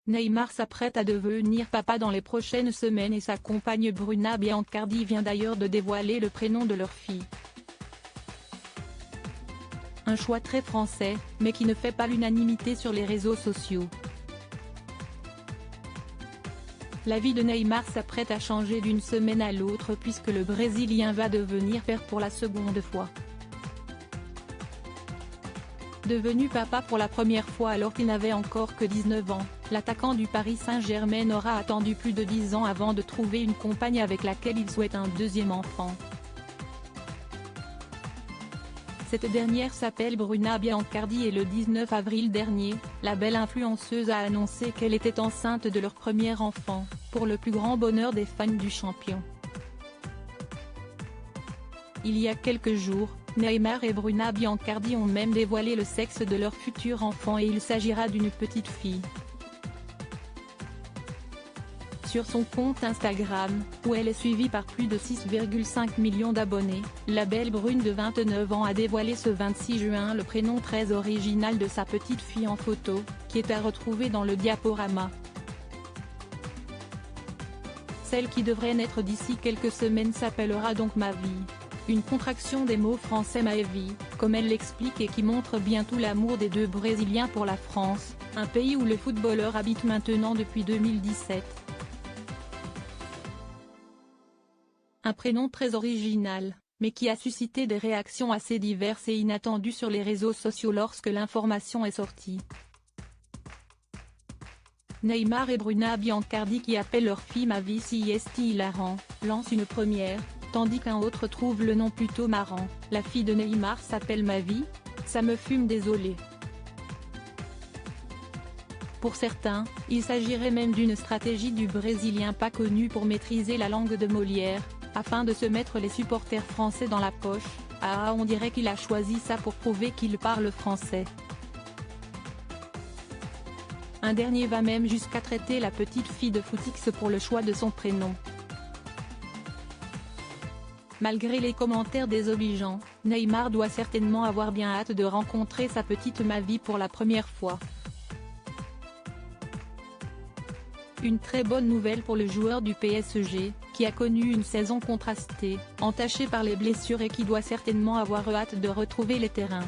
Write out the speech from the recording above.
Neymar s'apprête à devenir papa dans les prochaines semaines et sa compagne Bruna Biancardi vient d'ailleurs de dévoiler le prénom de leur fille. Un choix très français, mais qui ne fait pas l'unanimité sur les réseaux sociaux. La vie de Neymar s'apprête à changer d'une semaine à l'autre puisque le Brésilien va devenir père pour la seconde fois. Devenu papa pour la première fois alors qu'il n'avait encore que 19 ans, l'attaquant du Paris Saint-Germain aura attendu plus de 10 ans avant de trouver une compagne avec laquelle il souhaite un deuxième enfant. Cette dernière s'appelle Bruna Biancardi et le 19 avril dernier, la belle influenceuse a annoncé qu'elle était enceinte de leur premier enfant, pour le plus grand bonheur des fans du champion. Il y a quelques jours, Neymar et Bruna Biancardi ont même dévoilé le sexe de leur futur enfant et il s'agira d'une petite fille. Sur son compte Instagram, où elle est suivie par plus de 6,5 millions d'abonnés, la belle brune de 29 ans a dévoilé ce 26 juin le prénom très original de sa petite fille en photo, qui est à retrouver dans le diaporama. Celle qui devrait naître d'ici quelques semaines s'appellera donc Mavi. Une contraction des mots français Maevi, comme elle l'explique et qui montre bien tout l'amour des deux Brésiliens pour la France, un pays où le footballeur habite maintenant depuis 2017. Un prénom très original, mais qui a suscité des réactions assez diverses et inattendues sur les réseaux sociaux lorsque l'information est sortie. Neymar et Bruna Biancardi qui appellent leur fille Mavi si est hilarant, lancent une première, tandis qu'un autre trouve le nom plutôt marrant. La fille de Neymar s'appelle Mavi, ça me fume désolé. Pour certains, il s'agirait même d'une stratégie du Brésilien pas connu pour maîtriser la langue de Molière, afin de se mettre les supporters français dans la poche. Ah, on dirait qu'il a choisi ça pour prouver qu'il parle français. Un dernier va même jusqu'à traiter la petite fille de footix pour le choix de son prénom. Malgré les commentaires désobligeants, Neymar doit certainement avoir bien hâte de rencontrer sa petite Mavi pour la première fois. Une très bonne nouvelle pour le joueur du PSG, qui a connu une saison contrastée, entachée par les blessures et qui doit certainement avoir hâte de retrouver les terrains.